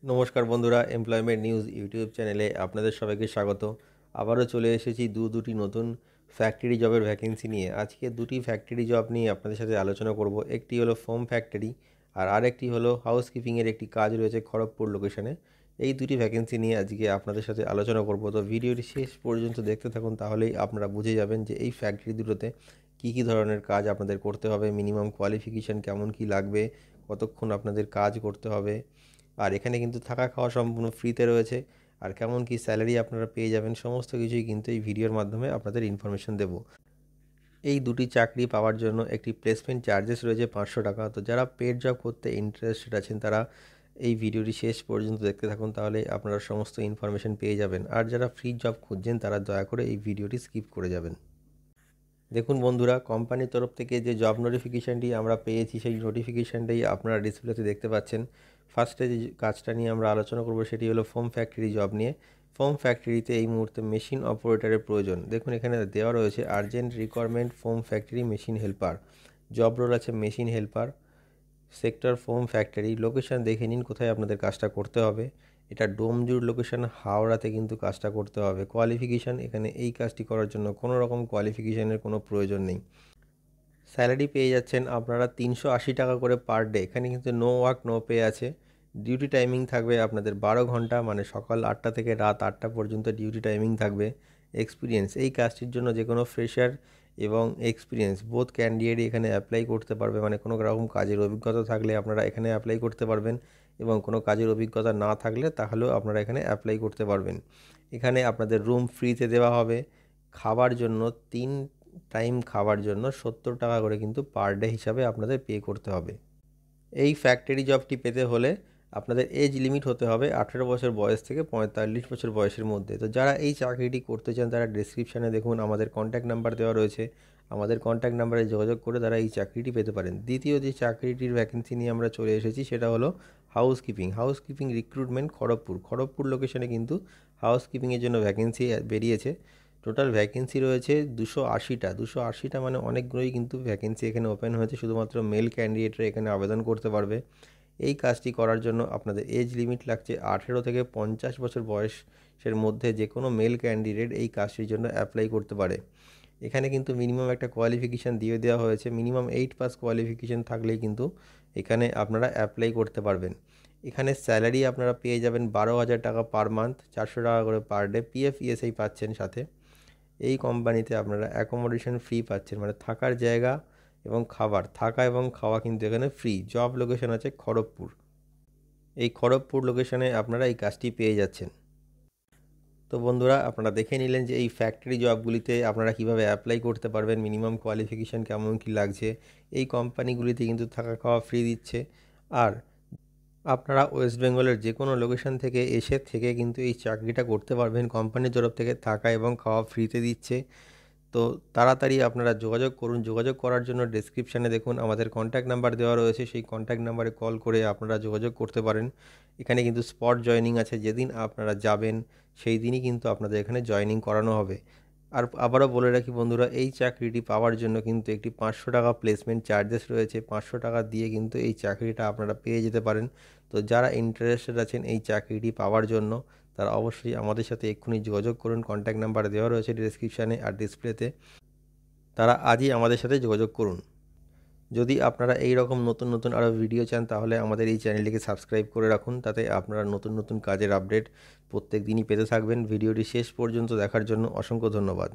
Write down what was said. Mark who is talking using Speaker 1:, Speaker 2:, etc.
Speaker 1: নমস্কার বন্ধুরা, employment news YouTube চ্যানেলে আপনাদের সবাইকে স্বাগত। আবারও চলে এসেছি দুটি নতুন ফ্যাক্টরি জবের ভ্যাকেন্সি নিয়ে। আজকে দুটি ফ্যাক্টরি জব নিয়ে আপনাদের সাথে আলোচনা করব। একটি হলো ফোম ফ্যাক্টরি আর আরেকটি হলো হাউসকিপিংয়ের একটি কাজ রয়েছে খড়গপুর লোকেশনে। এই দুটি ভ্যাকেন্সি নিয়ে আজকে আপনাদের সাথে আলোচনা করব। তো ভিডিওটি শেষ পর্যন্ত দেখতে থাকুন, তাহলেই আপনারা বুঝে যাবেন যে এই ফ্যাক্টরি দুটোতে কী ধরনের কাজ আপনাদের করতে হবে, মিনিমাম কোয়ালিফিকেশান কেমন কী লাগবে, কতক্ষণ আপনাদের কাজ করতে হবে। আর এখানে কিন্তু থাকা খাওয়া সম্পূর্ণ ফ্রিতে রয়েছে। আর কেমন কি স্যালারি আপনারা পেয়ে যাবেন, সমস্ত কিছুই কিন্তু এই ভিডিওর মাধ্যমে আপনাদের ইনফরমেশন দেব। এই দুটি চাকরি পাওয়ার জন্য একটি প্লেসমেন্ট চার্জেস রয়েছে 500 টাকা। তো যারা পেড জব করতে ইন্টারেস্টেড আছেন তারা এই ভিডিওটি শেষ পর্যন্ত দেখতে থাকুন, তাহলে আপনারা সমস্ত ইনফরমেশন পেয়ে যাবেন। আর যারা ফ্রি জব খুঁজছেন তারা দয়া করে এই ভিডিওটি স্কিপ করে যাবেন। দেখুন বন্ধুরা, কোম্পানির তরফ থেকে যে জব নোটিফিকেশানটি আমরা পেয়েছি সেই নোটিফিকেশানটাই আপনারা ডিসপ্লেতে দেখতে পাচ্ছেন। ফার্স্টে যে কাজটা নিয়ে আমরা আলোচনা করব সেটি হলো ফোম ফ্যাক্টরি জব নিয়ে। ফোম ফ্যাক্টরিতে এই মুহূর্তে মেশিন অপারেটরের প্রয়োজন। দেখুন এখানে দেওয়া রয়েছে urgent requirement foam factory machine helper. Job role আছে machine helper, sector foam factory. Location দেখে নিন কোথায় আপনাদের কাজটা করতে হবে। এটা ডোমজুর লোকেশান, হাওড়াতে কিন্তু কাজটা করতে হবে। কোয়ালিফিকেশান, এখানে এই কাজটি করার জন্য কোনো রকম কোয়ালিফিকেশানের কোনো প্রয়োজন নেই। স্যালারি পেয়ে যাচ্ছেন আপনারা 380 টাকা করে পার ডে। এখানে কিন্তু নো ওয়ার্ক নো পে আছে। ডিউটি টাইমিং থাকবে আপনাদের 12 ঘন্টা, মানে সকাল 8টা থেকে রাত 8টা পর্যন্ত ডিউটি টাইমিং থাকবে। এক্সপিরিয়েন্স, এই কাজটির জন্য যে কোনো ফ্রেশার এবং এক্সপিরিয়েন্স বোথ ক্যান্ডিডেটই এখানে অ্যাপ্লাই করতে পারবে। মানে কোনো রকম কাজের অভিজ্ঞতা থাকলে আপনারা এখানে অ্যাপ্লাই করতে পারবেন, এবং কোনো কাজের অভিজ্ঞতা না থাকলে তাহলেও আপনারা এখানে অ্যাপ্লাই করতে পারবেন। এখানে আপনাদের রুম ফ্রিতে দেওয়া হবে। খাবার জন্য 3 টাইম খাবার জন্য 70 টাকা করে কিন্তু পার ডে হিসাবে আপনাদের পে করতে হবে। এই ফ্যাক্টরি জবটি পেতে হলে আপনাদের এজ লিমিট হতে হবে 18 বছর বয়স থেকে 45 বছর বয়সের মধ্যে। তো যারা এই চাকরিটি করতে চান তারা ডেসক্রিপশানে দেখুন আমাদের কন্ট্যাক্ট নাম্বার দেওয়া রয়েছে। আমাদের কন্ট্যাক্ট নাম্বারে যোগাযোগ করে তারা এই চাকরিটি পেতে পারেন। দ্বিতীয় যে চাকরিটির ভ্যাকেন্সি নিয়ে আমরা চলে এসেছি সেটা হলো হাউসকিপিং রিক্রুটমেন্ট খড়গপুর লোকেশনে কিন্তু হাউসকিপিংয়ের জন্য ভ্যাকেন্সি বেরিয়েছে। টোটাল ভ্যাকেন্সি রয়েছে 280টা। 280টা মানে অনেকগুলোই কিন্তু ভ্যাকেন্সি এখানে ওপেন হয়েছে। শুধুমাত্র মেল ক্যান্ডিডেটরা এখানে আবেদন করতে পারবে। এই কাজটি করার জন্য আপনাদের এজ লিমিট লাগছে 18 থেকে 50 বছর বয়সের মধ্যে যে কোনো মেল ক্যান্ডিডেট এই কাজটির জন্য অ্যাপ্লাই করতে পারে। এখানে কিন্তু মিনিমাম একটা কোয়ালিফিকেশান দিয়ে দেওয়া হয়েছে। মিনিমাম 8 পাস কোয়ালিফিকেশান থাকলেই কিন্তু এখানে আপনারা অ্যাপ্লাই করতে পারবেন। এখানে স্যালারি আপনারা পেয়ে যাবেন 12,000 টাকা পার মান্থ, 400 টাকা করে পার ডে। পিএফ ইএসআই পাচ্ছেন সাথে। এই কোম্পানিতে আপনারা অ্যাকোমোডেশন ফ্রি পাচ্ছেন, মানে থাকার জায়গা এবং খাবার, থাকা এবং খাওয়া কিন্তু এখানে ফ্রি। জব লোকেশন আছে খড়গপুর। এই খড়গপুর লোকেশনে আপনারা এই কাজটি পেয়ে যাচ্ছেন। তো বন্ধুরা, আপনারা দেখে নিলেন যে এই ফ্যাক্টরি জবগুলিতে আপনারা কিভাবে অ্যাপ্লাই করতে পারবেন, মিনিমাম কোয়ালিফিকেশান কেমন কী লাগছে। এই কোম্পানিগুলিতে কিন্তু থাকা খাওয়া ফ্রি দিচ্ছে। আর আপনারা ওয়েস্ট বেঙ্গলের যে কোনো লোকেশন থেকে এসে থেকে কিন্তু এই চাকরিটা করতে পারবেন। কোম্পানির তরফ থেকে থাকা এবং খাওয়া ফ্রিতে দিচ্ছে। তো তাড়াতাড়ি আপনারা যোগাযোগ করুন। যোগাযোগ করার জন্য ডেসক্রিপশানে দেখুন আমাদের কন্ট্যাক্ট নাম্বার দেওয়া রয়েছে। সেই কন্ট্যাক্ট নাম্বারে কল করে আপনারা যোগাযোগ করতে পারেন। এখানে কিন্তু স্পট জয়েনিং আছে। যেদিন আপনারা যাবেন সেই দিনই কিন্তু আপনাদের এখানে জয়েনিং করানো হবে। আর আবারও বলে রাখি বন্ধুরা, এই চাকরিটি পাওয়ার জন্য কিন্তু একটি 500 টাকা প্লেসমেন্ট চার্জেস রয়েছে। 500 টাকা দিয়ে কিন্তু এই চাকরিটা আপনারা পেয়ে যেতে পারেন। তো যারা ইন্টারেস্টেড আছেন এই চাকরিটি পাওয়ার জন্য তারা অবশ্যই আমাদের সাথে এক্ষুনি যোগাযোগ করুন। কন্ট্যাক্ট নাম্বার দেওয়া রয়েছে ডেসক্রিপশানে আর ডিসপ্লেতে। তারা আজই আমাদের সাথে যোগাযোগ করুন। যদি আপনারা এই রকম নতুন আরও ভিডিও চান তাহলে আমাদের এই চ্যানেলটিকে সাবস্ক্রাইব করে রাখুন। তাতে আপনারা নতুন কাজের আপডেট প্রত্যেক দিনই পেতে থাকবেন। ভিডিওটি শেষ পর্যন্ত দেখার জন্য অসংখ্য ধন্যবাদ।